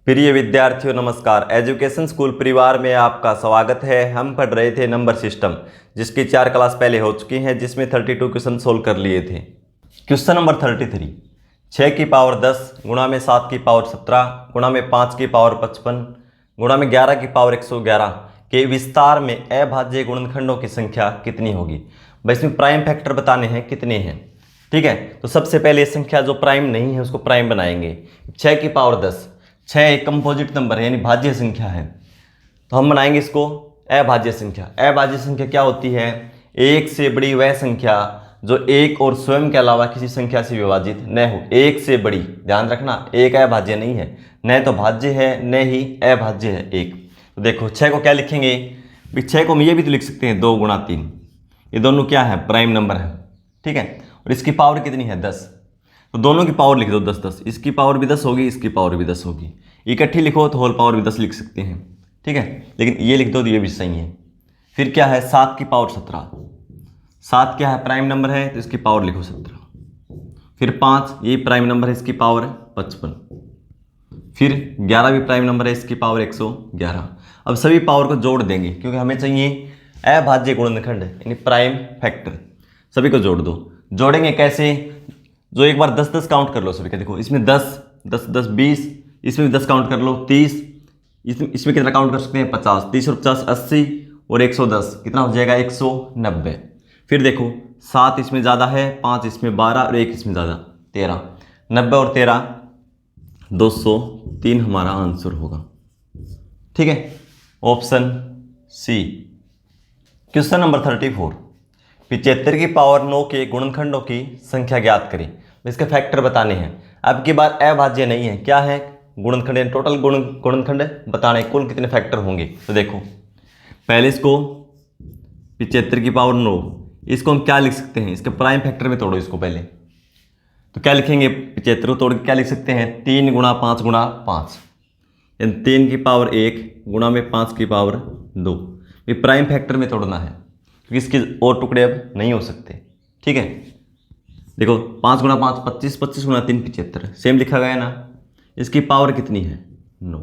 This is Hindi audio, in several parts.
प्रिय विद्यार्थियों नमस्कार। एजुकेशन स्कूल परिवार में आपका स्वागत है। हम पढ़ रहे थे नंबर सिस्टम, जिसकी 4 क्लास पहले हो चुकी हैं, जिसमें 32 क्वेश्चन सोल्व कर लिए थे। क्वेश्चन नंबर 33, 6 की पावर 10 गुणा में 7 की पावर 17 गुणा में 5 की पावर 55 गुणा में 11 की पावर 111 के विस्तार में अभाज्य गुणनखंडों की संख्या कितनी होगी। भाई इसमें प्राइम फैक्टर बताने हैं कितने हैं। ठीक है, तो सबसे पहले संख्या जो प्राइम नहीं है उसको प्राइम बनाएंगे। 6 की पावर 10, 6 एक कंपोजिट नंबर है यानी भाज्य संख्या है, तो हम बनाएंगे इसको अभाज्य संख्या। अभाज्य संख्या क्या होती है? एक से बड़ी वह संख्या जो एक और स्वयं के अलावा किसी संख्या से विभाजित न हो। एक से बड़ी, ध्यान रखना, एक अभाज्य नहीं है, न तो भाज्य है न ही अभाज्य है एक। तो देखो 6 को क्या लिखेंगे? 6 को हम ये भी तो लिख सकते हैं 2 गुणा 3, ये दोनों क्या है? प्राइम नंबर है। ठीक है, और इसकी पावर कितनी है? 10, तो दोनों की पावर लिख दो 10 10, इसकी पावर भी 10 होगी, इसकी पावर भी 10 होगी। इकट्ठी लिखो तो होल पावर भी 10 लिख सकते हैं। ठीक है, लेकिन ये लिख दो तो ये भी सही है। फिर क्या है? 7 की पावर 17, 7 क्या है? प्राइम नंबर है, तो इसकी पावर लिखो 17। फिर 5, ये प्राइम नंबर है, इसकी पावर 55। फिर 11 भी प्राइम नंबर है, इसकी पावर 111। अब सभी पावर को जोड़ देंगे क्योंकि हमें चाहिए अभाज्य गुणनखंड यानी प्राइम फैक्टर। सभी को जोड़ दो। जोड़ेंगे कैसे? जो एक बार 10 10 काउंट कर लो सभी का। देखो इसमें 10 10 10 20, इसमें भी 10 काउंट कर लो 30, इसमें कितना काउंट कर सकते हैं? 50, 30 और 50 80 और 110 कितना हो जाएगा? 190। फिर देखो 7 इसमें ज़्यादा है, 5 इसमें 12 और 1 इसमें ज़्यादा 13, 90 और 13 203 हमारा आंसर होगा। ठीक है, ऑप्शन सी। क्वेश्चन नंबर 34, 75 की पावर 9 के गुणनखंडों की संख्या ज्ञात करें। इसके फैक्टर बताने हैं। अब की बार अभाज्य नहीं है, क्या है? गुणनखंड, टोटल गुणनखंड बताने कुल कितने फैक्टर होंगे। तो देखो पहले इसको 75 की पावर 9, इसको हम क्या लिख सकते हैं? इसके प्राइम फैक्टर में तोड़ो इसको पहले। तो क्या लिखेंगे? 75 को तोड़ के क्या लिख सकते हैं? 3 गुणा 5 गुणा 5, यानी 3 की पावर 1 गुणा में 5 की पावर 2। ये प्राइम फैक्टर में तोड़ना है क्योंकि इसके और टुकड़े अब नहीं हो सकते। ठीक है, देखो 5 गुणा 5 25, 25 गुणा 3 75, सेम लिखा गया ना। इसकी पावर कितनी है? 9।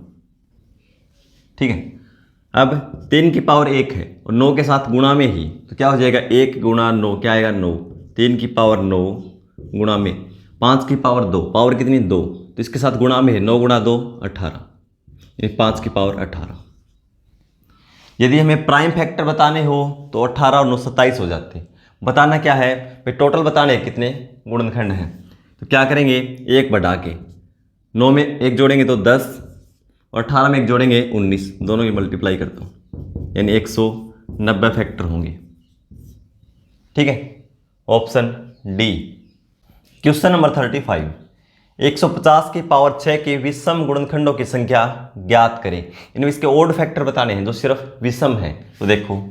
ठीक है, अब 3 की पावर 1 है और 9 के साथ गुणा में ही, तो क्या हो जाएगा? 1 गुणा 9 क्या आएगा? 9। 3 की पावर 9 गुणा में 5 की पावर 2, पावर कितनी? 2, तो इसके साथ गुणा में है, 9 गुणा 2 18, यानी 5 की पावर 18। यदि हमें प्राइम फैक्टर बताने हो तो 18 और 9 27 हो जाते। बताना क्या है भाई? टोटल बताने कितने गुणनखंड हैं। तो क्या करेंगे? 1 बढ़ा के 9 में 1 जोड़ेंगे तो 10 और 18 में 1 जोड़ेंगे 19, दोनों की मल्टीप्लाई करता हूँ, यानी 190 फैक्टर होंगे। ठीक है, ऑप्शन डी। क्वेश्चन नंबर 35, 150 की पावर 6 के विषम गुणनखंडों की संख्या ज्ञात करें। इनमें इसके ओड फैक्टर बताने हैं जो सिर्फ विषम है। तो देखो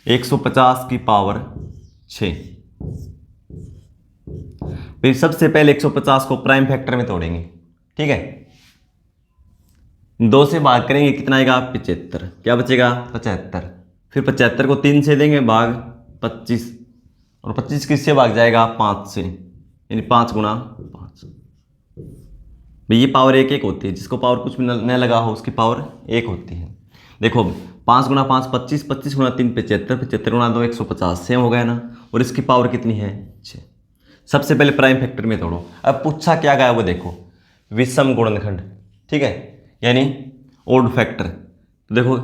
150 की पावर 6, फिर सबसे पहले 150 को प्राइम फैक्टर में तोड़ेंगे। ठीक है, 2 से भाग करेंगे, कितना आएगा? 75, क्या बचेगा? 75। फिर 75 को 3 से देंगे भाग 25, और 25 किससे भाग जाएगा? 5 से, यानी 5 गुणा 5। भाई ये पावर 1 1 होती है, जिसको पावर कुछ भी न लगा हो उसकी पावर 1 होती है। देखो 5 गुणा 5 25, 25 गुणा 3 75, 75 गुणा 2 150, सेम हो गया ना। और इसकी पावर कितनी है? 6। सबसे पहले प्राइम फैक्टर में तोड़ो। अब पूछा क्या गया वो देखो, विषम गुणनखंड। ठीक है, यानी ओड फैक्टर। तो देखो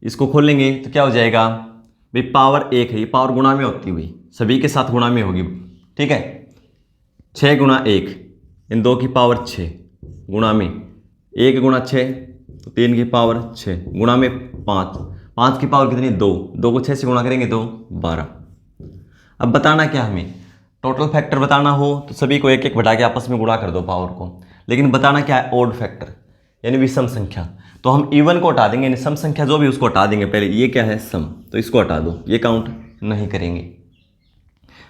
इसको खोलेंगे तो क्या हो जाएगा? भाई पावर 1 है, ये पावर गुणा में होती हुई सभी के साथ गुणा में होगी। ठीक है, 6 गुणा 1, इन 2 की पावर 6 गुणा में 1 गुणा 6 तो 3 की पावर 6 गुणा में 5, 5 की पावर कितनी? 2, 2 को 6 से गुणा करेंगे तो 12। अब बताना क्या हमें? टोटल फैक्टर बताना हो तो सभी को 1 1 बढ़ा के आपस में गुणा कर दो पावर को। लेकिन बताना क्या है? ओड फैक्टर यानी विषम संख्या। तो हम इवन को हटा देंगे, यानी सम संख्या जो भी उसको हटा देंगे। पहले ये क्या है? सम, तो इसको हटा दो, ये काउंट नहीं करेंगे।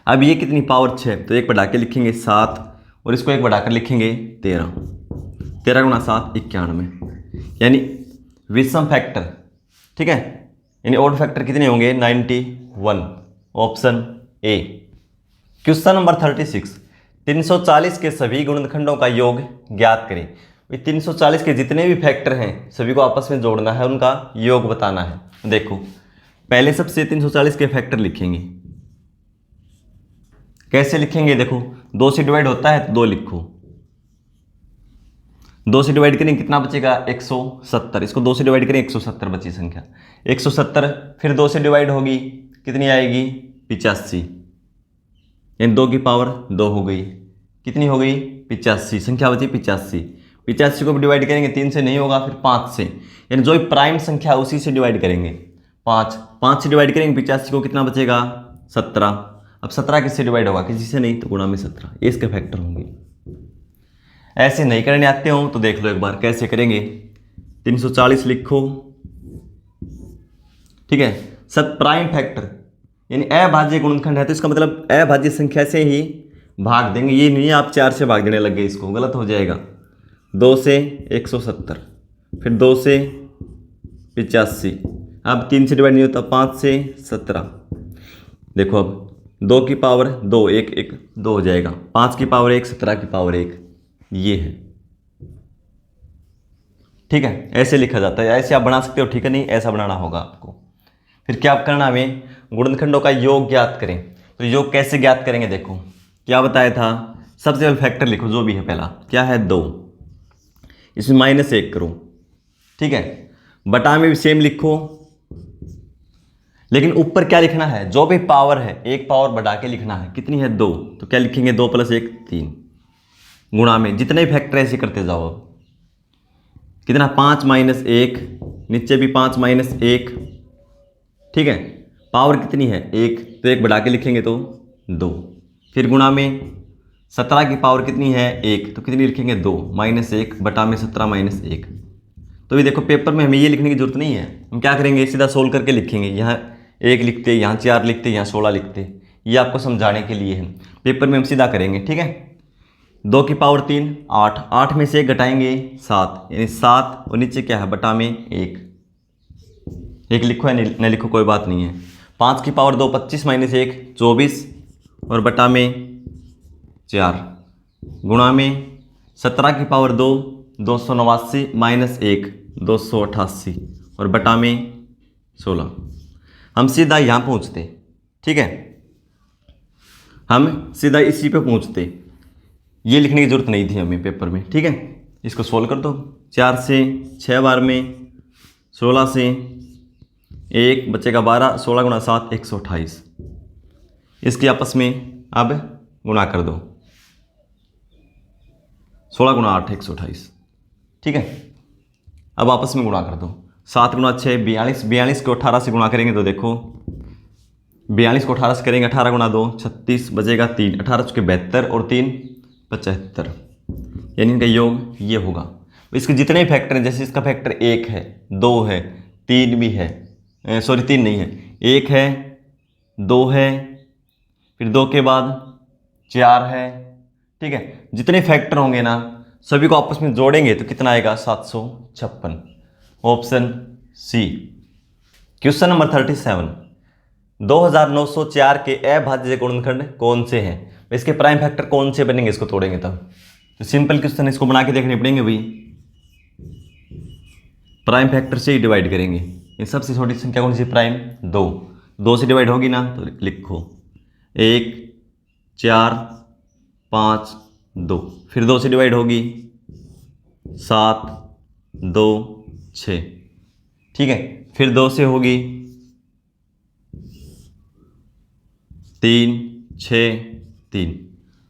अब ये कितनी? पावर 6, तो 1 बढ़ा के लिखेंगे 7 और इसको 1 बढ़ाकर लिखेंगे 13, 13 गुणा 7 91, यानी विषम फैक्टर। ठीक है, यानी ओड फैक्टर कितने होंगे? 91, ऑप्शन ए। क्वेश्चन नंबर 36, 340 के सभी गुणनखंडों का योग ज्ञात करें। ये 340 के जितने भी फैक्टर हैं सभी को आपस में जोड़ना है, उनका योग बताना है। देखो पहले सबसे 340 के फैक्टर लिखेंगे। कैसे लिखेंगे? देखो 2 से डिवाइड होता है तो 2 लिखो, 2 से डिवाइड करेंगे कितना बचेगा? 170। इसको 2 से डिवाइड करें 170 बची संख्या 170। फिर 2 से डिवाइड होगी कितनी आएगी? 85, यानी 2 की पावर 2 हो गई। कितनी हो गई? 85। संख्या बची 85। 85 को भी डिवाइड करेंगे 3 से नहीं होगा, फिर 5 से, यानी जो प्राइम संख्या उसी से डिवाइड करेंगे। 5 से डिवाइड करेंगे 85 को, कितना बचेगा? 17। अब 17 किससे डिवाइड होगा? किसी से नहीं, तो गुणा में 17, ये इसके फैक्टर होंगे। ऐसे नहीं करने आते हो तो देख लो एक बार कैसे करेंगे। 340 लिखो, ठीक है। सब प्राइम फैक्टर यानी अभाज्य गुणनखंड है, तो इसका मतलब अभाज्य संख्या से ही भाग देंगे। ये नहीं आप 4 से भाग देने लग गए, इसको गलत हो जाएगा। 2 से 170, फिर 2 से 85, अब 3 से डिवाइड नहीं होता, 5 से 17। देखो अब 2 की पावर 2, 1 2 हो जाएगा, 5 की पावर 1, 17 की पावर 1, ये है। ठीक है, ऐसे लिखा जाता है, ऐसे आप बना सकते हो, ठीक है। नहीं ऐसा बनाना होगा आपको। फिर क्या करना, हमें गुणनखंडों का योग ज्ञात करें। तो योग कैसे ज्ञात करेंगे? देखो क्या बताया था, सबसे पहले फैक्टर लिखो जो भी है। पहला क्या है? 2, इसमें -1 करो, ठीक है। बटा में भी सेम लिखो, लेकिन ऊपर क्या लिखना है? जो भी पावर है एक पावर बढ़ा के लिखना है। कितनी है? 2, तो क्या लिखेंगे? 2 + 1 3, गुणा में जितने फैक्टर ऐसे करते जाओ। अब कितना? 5 - 1, नीचे भी 5 - 1, ठीक है। पावर कितनी है? 1, तो 1 बढ़ा के लिखेंगे तो 2, फिर गुणा में 17 की पावर कितनी है? 1, तो कितनी लिखेंगे? 2 -1 बटा में 17 - 1। तो भी देखो पेपर में हमें ये लिखने की जरूरत नहीं है, हम क्या करेंगे? सीधा सोल्व करके लिखेंगे। यहाँ 1 लिखते, यहाँ 4 लिखते, यहाँ 16 लिखते, ये आपको समझाने के लिए है। पेपर में हम सीधा करेंगे, ठीक है। 2 की पावर 3 8, 8 में से 1 घटाएंगे 7, यानी 7, और नीचे क्या है? बटा में 1 लिखो है, न लिखो कोई बात नहीं है। 5 की पावर 2 25 - 1 24, और बटा में 4, गुणा में 17 की पावर 2 289 - 1 288, और बटा में 16। हम सीधा यहाँ पहुँचते, ठीक है। हम सीधा इसी पे पहुँचते, ये लिखने की जरूरत नहीं थी हमें पेपर में, ठीक है। इसको सोल्व कर दो। 4 से 6 बार में 16 से 1 बचेगा 12, 16 × 7 128। इसकी आपस में अब गुणा कर दो, 16 × 8 128, ठीक है। अब आपस में गुणा कर दो, 7 × 6 42, 42 को 18 से गुणा करेंगे तो देखो 42 को 18 से करेंगे, 18 × 2 36, बचेगा 3, 18 × 72 और 3 75, यानी इनका योग ये होगा। इसके जितने फैक्टर हैं, जैसे इसका फैक्टर 1 है, 2 है, 3 भी है, सॉरी 3 नहीं है, 1 है, 2 है, फिर 2 के बाद 4 है, ठीक है। जितने फैक्टर होंगे ना सभी को आपस में जोड़ेंगे तो कितना आएगा? 756। Option C. क्वेश्चन नंबर 37, 2904 के अभाज्य गुणनखंड कौन से हैं? इसके प्राइम फैक्टर कौन से बनेंगे? इसको तोड़ेंगे तब। तो सिंपल क्वेश्चन, इसको बना के देखने पड़ेंगे भाई। प्राइम फैक्टर से ही डिवाइड करेंगे। ये सबसे छोटी संख्या कौन सी? प्राइम 2, 2 से डिवाइड होगी ना तो लिखो 1 4 5 2, फिर 2 से डिवाइड होगी 7 2 6, ठीक है। फिर 2 से होगी 3 6 3,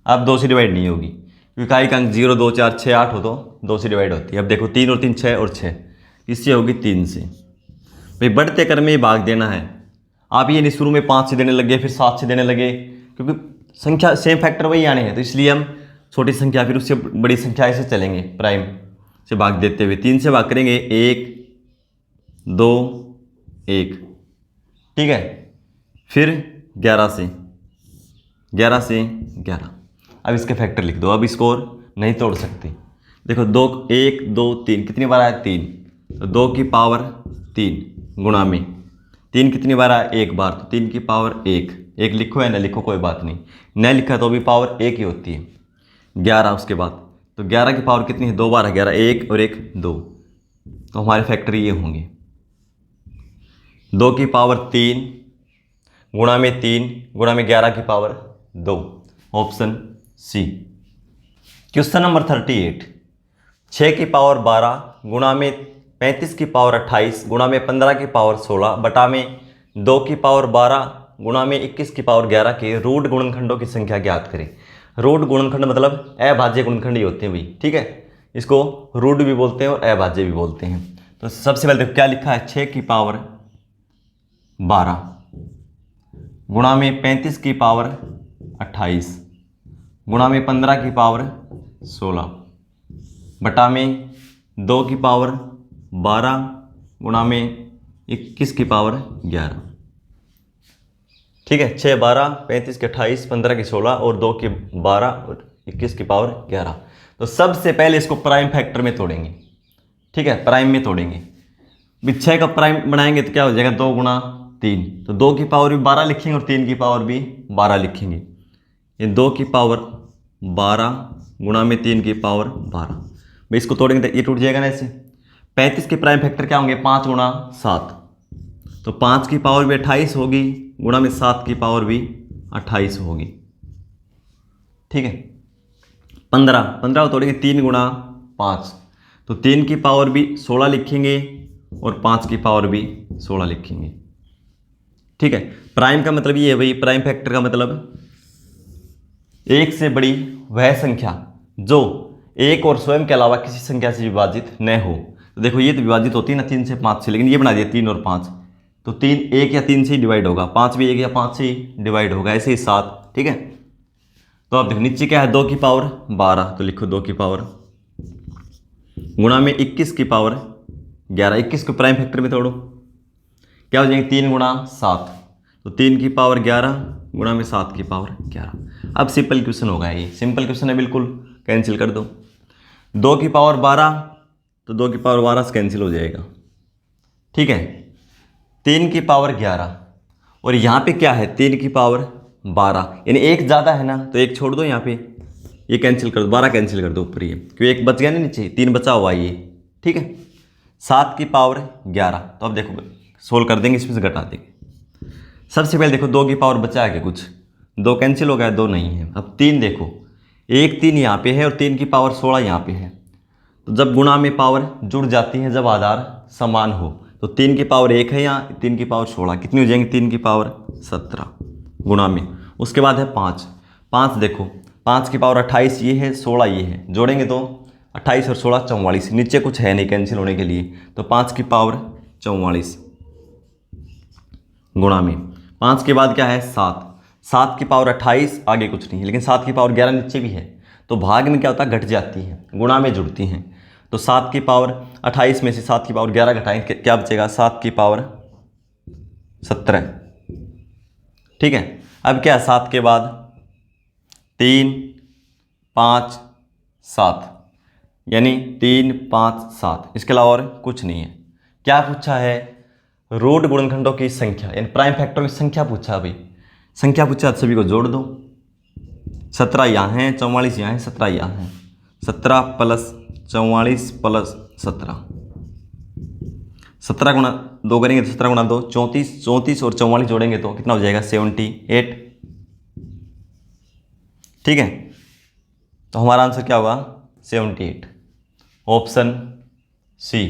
अब 2 से डिवाइड नहीं होगी क्योंकि इकाई का अंक 0 2 4 6 8 हो तो 2 से डिवाइड होती है। अब देखो 3 और 3 6 और 6, इससे होगी 3 से। भाई बढ़ते क्रम में भाग देना है। आप ये नहीं शुरू में 5 से देने लगे फिर 7 से देने लगे, क्योंकि संख्या सेम फैक्टर वही आने हैं, तो इसलिए हम छोटी संख्या फिर उससे बड़ी संख्या ऐसे चलेंगे, प्राइम से भाग देते हुए। 3 से भाग करेंगे 1 2 1, ठीक है। फिर 11 से 11। अब इसके फैक्टर लिख दो। अब इसको और नहीं तोड़ सकते। देखो 2 1 2 3 कितनी बार आया? 3, तो 2 की पावर 3 गुणा में 3 कितनी बार आया? 1 बार, तो 3 की पावर 1 लिखो या न लिखो कोई बात नहीं, न लिखा तो भी पावर 1 ही होती है। 11 उसके बाद तो 11 की पावर कितनी है, 2 बार 11, 1 और 1 2, तो हमारे फैक्टर ये होंगे 2 की पावर 3 गुणा में 3 गुणा में 11 की power 2, option C. Question number 38, 6 की पावर 12 गुणा में 35 की पावर 28 गुणा में 15 की पावर 16 बटा में 2 की पावर 12 गुणा में 21 की पावर 11 के रूट गुणनखंडों की संख्या ज्ञात करें। रूट गुणनखंड मतलब अभाज्य गुणनखंड ही होते हैं भाई, ठीक है। इसको रूट भी बोलते हैं और अभाज्य भी बोलते हैं। तो सबसे पहले देखो क्या लिखा है, 6 की पावर 12 गुणा में 35 की पावर 28 गुणा में 15 की पावर 16 बटा में 2 की पावर 12 गुणा में 21 की पावर 11, ठीक है। 6 12 35 की 28 15 की 16 और 2 की 12 और 21 की पावर 11। तो सबसे पहले इसको प्राइम फैक्टर में तोड़ेंगे, ठीक है, प्राइम में तोड़ेंगे। 6 का प्राइम बनाएंगे तो क्या हो जाएगा, 2 गुणा 3, तो 2 की पावर भी 12 लिखेंगे और 3 की पावर भी 12 लिखेंगे। ये 2 की पावर 12 गुणा में 3 की पावर 12, भाई इसको तोड़ेंगे तो ये टूट जाएगा ना ऐसे। 35 के प्राइम फैक्टर क्या होंगे, 5 गुणा 7, तो 5 की पावर भी 28 होगी गुणा में 7 की पावर भी 28 होगी, ठीक है। 15 तोड़ेंगे 3 गुणा 5, तो 3 की पावर भी 16 लिखेंगे और 5 की पावर भी 16 लिखेंगे, ठीक है। प्राइम का मतलब ये है भाई, प्राइम फैक्टर का मतलब एक से बड़ी वह संख्या जो एक और स्वयं के अलावा किसी संख्या से विभाजित न हो। तो देखो ये तो विभाजित होती है ना 3 से 5 से, लेकिन ये बना दिया 3 और 5, तो 3 1 या 3 से ही डिवाइड होगा, 5 भी 1 या 5 से ही डिवाइड होगा, ऐसे ही 7, ठीक है। तो अब देखो नीचे क्या है, 2 की पावर 12, तो लिखो 2 की पावर गुणा में 21 की पावर 11, 21 को प्राइम फैक्टर में तोड़ो, क्या हो जाएंगे 3 गुणा 7, तो 3 की पावर 11 गुणा में 7 की पावर 11। अब सिंपल क्वेश्चन होगा, ये सिंपल क्वेश्चन है, बिल्कुल कैंसिल कर दो। 2 की पावर 12, तो 2 की पावर 12 से कैंसिल हो जाएगा, ठीक है। 3 की पावर 11 और यहाँ पे क्या है 3 की पावर 12, यानी एक ज़्यादा है ना, तो एक छोड़ दो यहाँ पे, ये कैंसिल कर दो, 12 कैंसिल कर दो ऊपर, ये क्योंकि एक बच गया ना नीचे, 3 बचा हुआ ये, ठीक है। 7 की पावर 11, तो अब देखो सोल्व कर देंगे, इसमें से घटा देंगे। सबसे पहले देखो 2 की पावर बचा है क्या कुछ, 2 कैंसिल हो गया, 2 नहीं है। अब 3 देखो, एक 3 यहाँ पे है और 3 की पावर 16 यहाँ पे है, तो जब गुणा में पावर जुड़ जाती है, जब आधार समान हो, तो 3 की पावर 1 है यहाँ, 3 की पावर 16 कितनी हो जाएंगी, 3 की पावर 17 गुणा में, उसके बाद है 5 देखो, 5 की पावर 28 ये है, 16 ये है, जोड़ेंगे तो 28 और 16 44, नीचे कुछ है नहीं कैंसिल होने के लिए, तो 5 की पावर 44 गुणा में 5 के बाद क्या है 7 की पावर 28, आगे कुछ नहीं है, लेकिन 7 की पावर 11 नीचे भी है, तो भाग में क्या होता है घट जाती है, गुणा में जुड़ती हैं। तो 7 की पावर 28 में से 7 की पावर 11 घटाएंगे, क्या बचेगा 7 की पावर 17, ठीक है। अब क्या 7 के बाद 3 5 7, यानी 3 5 7, इसके अलावा और कुछ नहीं है। क्या पूछा है, रूट गुणनखंडों की संख्या, यानी प्राइम फैक्टरों की संख्या पूछा भाई, संख्या पूछा, सभी को जोड़ दो। 17 यहाँ है, 44 यहाँ है, 17 यहाँ है, 17 प्लस 44 प्लस 17, 17 गुणा 2 करेंगे तो 17 गुणा 2 34, 34 और 44 जोड़ेंगे तो कितना हो जाएगा 78, ठीक है। तो हमारा आंसर क्या होगा 78, ऑप्शन सी।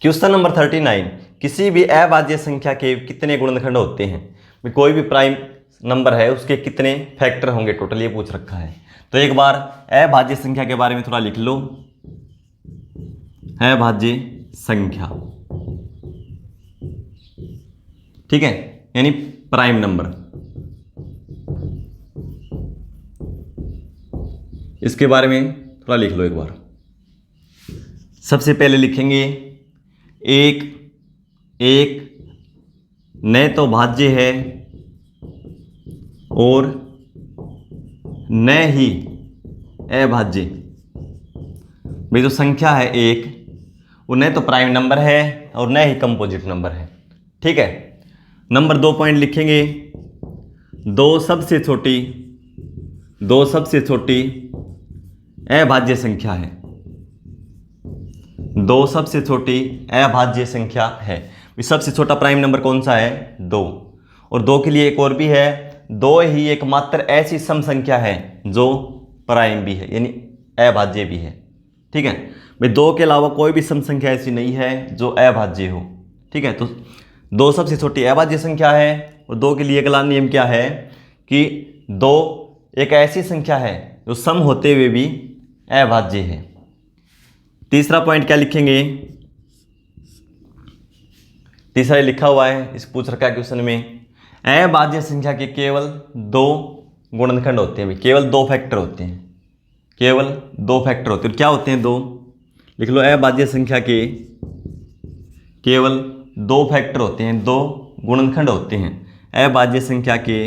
क्वेश्चन नंबर 39, किसी भी अभाज्य संख्या के कितने गुणनखंड होते हैं, कोई भी प्राइम नंबर है उसके कितने फैक्टर होंगे टोटल, ये पूछ रखा है। तो एक बार अभाज्य संख्या के बारे में थोड़ा लिख लो, अभाज्य संख्या, ठीक है, यानी प्राइम नंबर। इसके बारे में थोड़ा लिख लो एक बार। सबसे पहले लिखेंगे एक न तो भाज्य है और न ही अभाज्य। भाई जो संख्या है एक, वो न तो प्राइम नंबर है और न ही कंपोजिट नंबर है, ठीक है। नंबर 2 पॉइंट लिखेंगे, दो सबसे छोटी अभाज्य संख्या है। 2 सबसे छोटी अभाज्य संख्या है। सबसे छोटा प्राइम नंबर कौन सा है? 2। और 2 के लिए एक और भी है, 2 ही एकमात्र ऐसी सम संख्या है जो प्राइम भी है, यानी अभाज्य भी है। ठीक है भाई, 2 के अलावा कोई भी सम संख्या ऐसी नहीं है जो अभाज्य हो। ठीक है, तो 2 सबसे छोटी अभाज्य संख्या है। और 2 के लिए अगला नियम क्या है कि 2 एक ऐसी संख्या है जो सम होते हुए भी अभाज्य है। तीसरा पॉइंट क्या लिखेंगे? तीसरा लिखा हुआ है, इस पूछ रखा है क्वेश्चन में, अभाज्य संख्या के केवल 2 गुणनखंड होते हैं। केवल 2 फैक्टर होते हैं, केवल 2 फैक्टर होते हैं। क्या होते हैं? 2 लिख लो। अभाज्य संख्या के केवल 2 फैक्टर होते हैं, 2 गुणनखंड होते हैं। अभाज्य संख्या के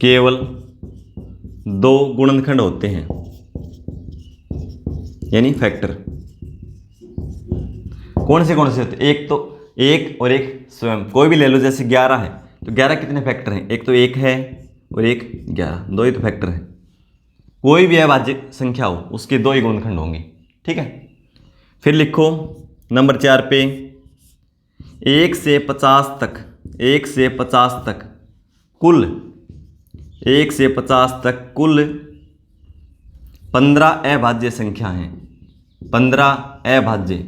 केवल 2 गुणनखंड होते हैं, यानी फैक्टर। कौन से होते हैं? एक तो एक और एक स्वयं। कोई भी ले लो, जैसे 11 है तो 11 कितने फैक्टर हैं? एक तो 1 है और एक 11, 2 ही तो फैक्टर हैं। कोई भी अभाज्य संख्या हो उसके 2 ही गुणनखंड होंगे। ठीक है, फिर लिखो नंबर 4 पे, 1 से 50 तक, 1 से 50 तक कुल, 1 से 50 तक कुल 15 अभाज्य संख्या हैं। 15 अभाज्य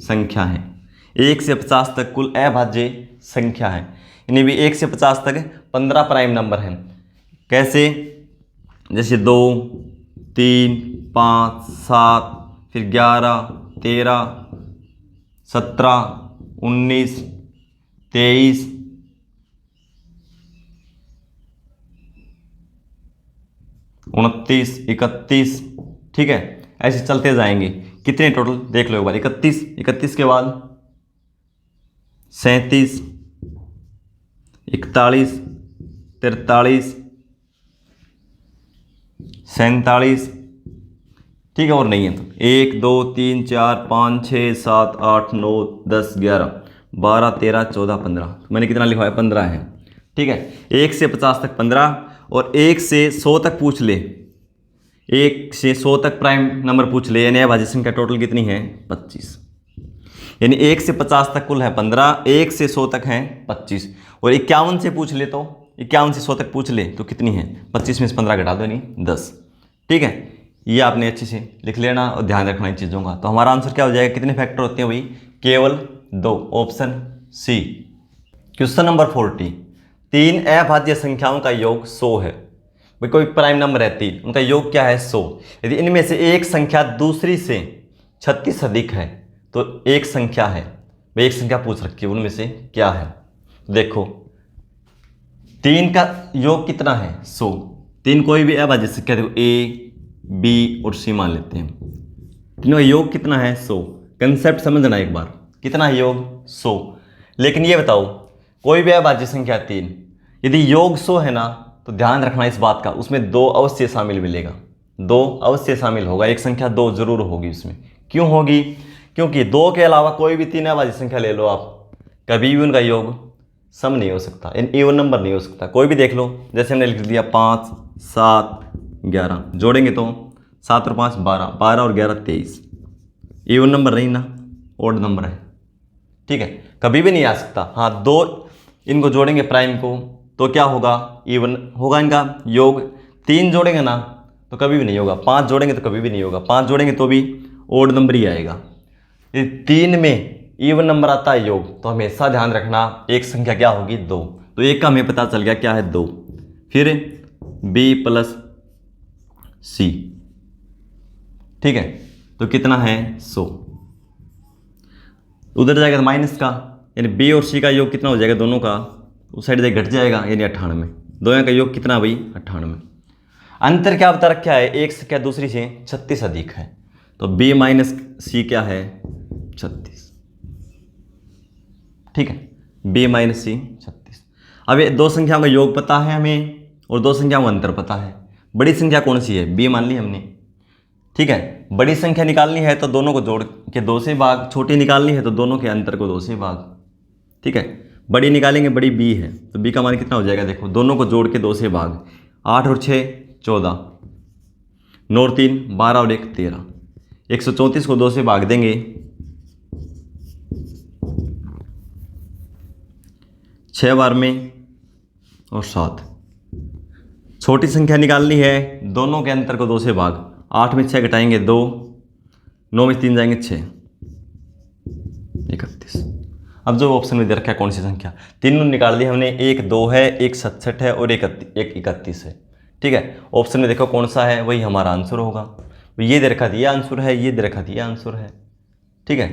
संख्या है। 1 से 50 तक कुल अभाज्य संख्या है, यानी भी 1 से 50 तक 15 प्राइम नंबर हैं। कैसे? जैसे 2, 3, 5, 7, फिर 11, 13, 17, 19, 23, 29, 31। ठीक है, ऐसे चलते जाएंगे। कितने टोटल देख लो एक बार। 31 के बाद 37, 41, 43, 47। ठीक है, और नहीं है तो 1, 2, 3, 4, 5, 6, 7, 8, 9, 10, 11, 12, 13, 14, 15। मैंने कितना लिखा है? 15 है। ठीक है, 1 से 50 तक 15, और 1 से 100 तक पूछ ले, 1 से 100 तक प्राइम नंबर पूछ ले, यानी अभाज्य संख्या टोटल कितनी है? 25। यानी 1 से 50 तक कुल है 15, 1 से 100 तक है 25, और 51 से पूछ ले तो 51 से 100 तक पूछ ले तो कितनी है? 25 में से 15 घटा दो, यानी 10। ठीक है, ये आपने अच्छे से लिख लेना और ध्यान रखना इन चीज़ों का। तो हमारा आंसर क्या हो जाएगा? कितने फैक्टर होते हैं भाई? केवल 2, ऑप्शन सी। क्वेश्चन नंबर 40, 3 अभाज्य संख्याओं का योग 100 है। भाई कोई प्राइम नंबर है 3, उनका योग क्या है? 100। यदि इनमें से एक संख्या दूसरी से 36 अधिक है तो एक संख्या है, भाई एक संख्या पूछ रखी है, उनमें से क्या है? देखो 3 का योग कितना है? 100। 3 कोई भी अभाज्य संख्या, देखो A, B और C मान लेते हैं। तीनों का योग कितना है? 100। कंसेप्ट समझना एक बार, कितना है योग? 100। लेकिन ये बताओ, कोई भी अभाज्य संख्या 3, यदि योग 100 है ना, तो ध्यान रखना इस बात का, उसमें 2 अवश्य शामिल मिलेगा, 2 अवश्य शामिल होगा, एक संख्या 2 जरूर होगी उसमें। क्यों होगी? क्योंकि 2 के अलावा कोई भी 3 अभाज्य संख्या ले लो आप, कभी भी उनका योग सम नहीं हो सकता, इवन नंबर नहीं हो सकता। कोई भी देख लो, जैसे हमने लिख दिया 5, 7, 11, जोड़ेंगे तो 7 और 5 12, 12 और 11 23। इवन नंबर नहीं ना, ओड नंबर है। ठीक है, कभी भी नहीं आ सकता। हाँ, 2 इनको जोड़ेंगे प्राइम को तो क्या होगा? इवन होगा इनका योग। 3 जोड़ेंगे ना तो कभी भी नहीं होगा, 5 जोड़ेंगे तो कभी भी नहीं होगा, 5 जोड़ेंगे तो भी ओड नंबर ही आएगा। 3 में इवन नंबर आता है योग, तो हमेशा ध्यान रखना एक संख्या क्या होगी? 2। तो एक का हमें पता चल गया क्या है? 2। फिर B + C। ठीक है, तो कितना है? 100। उधर जाएगा तो माइनस का, यानी B और C का योग कितना हो जाएगा? दोनों का उस साइड से घट जाएगा, यानी 98। दोनों का योग कितना भाई? 98। अंतर क्या बता रखा है? एक संख्या दूसरी से 36 अधिक है, तो B - C क्या है? 36। ठीक है, B - C 36। अब ये 2 संख्याओं का योग पता है हमें और 2 संख्याओं का अंतर पता है। बड़ी संख्या कौन सी है? B मान ली हमने। ठीक है, बड़ी संख्या निकालनी है तो दोनों को जोड़ के 2 से भाग, छोटी निकालनी है तो दोनों के अंतर को 2 से भाग। ठीक है, बड़ी निकालेंगे, बड़ी B है तो B का मान कितना हो जाएगा? देखो, दोनों को जोड़ के 2 से भाग, 8 और 6 14, 9 और 3 12 और 1 13। 134 को 2 से भाग देंगे 6 बार में और 7। छोटी संख्या निकालनी है, दोनों के अंतर को 2 से भाग। 8 में 6 घटाएंगे 2, 9 में 3 जाएंगे 6, 31। अब जो ऑप्शन में दे रखा है कौन सी संख्या, तीनों निकाल ली हमने, एक 2 है, एक 67 है और एक 31 है। ठीक है, ऑप्शन में देखो कौन सा है, वही हमारा आंसर होगा। ये दे रखा ये आंसर है, ये दे रखा ये आंसर है। ठीक है,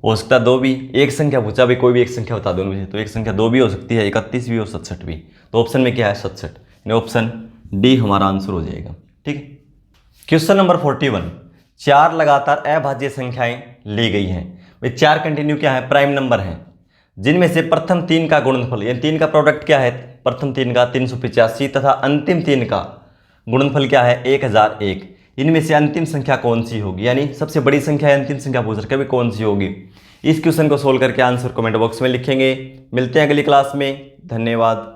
हो सकता है 2 भी, एक संख्या पूछा भी, कोई भी एक संख्या बता दो मुझे, तो एक संख्या 2 भी हो सकती है, 31 भी और 67 भी। तो ऑप्शन में क्या है 67, यानी ऑप्शन डी हमारा आंसर हो जाएगा। ठीक है, क्वेश्चन नंबर 41, 4 लगातार अभाज्य संख्याएं ली गई हैं। वे 4 कंटिन्यू क्या है, प्राइम नंबर हैं, जिनमें से प्रथम 3 का गुणनफल, यानी 3 का प्रोडक्ट क्या है, प्रथम 3 का 385 तथा अंतिम 3 का गुणनफल क्या है 1001। इनमें से अंतिम संख्या कौन सी होगी, यानी सबसे बड़ी संख्या है, अंतिम संख्या पूछ रखा है कौन सी होगी। इस क्वेश्चन को सोल्व करके आंसर कमेंट बॉक्स में लिखेंगे। मिलते हैं अगली क्लास में, धन्यवाद।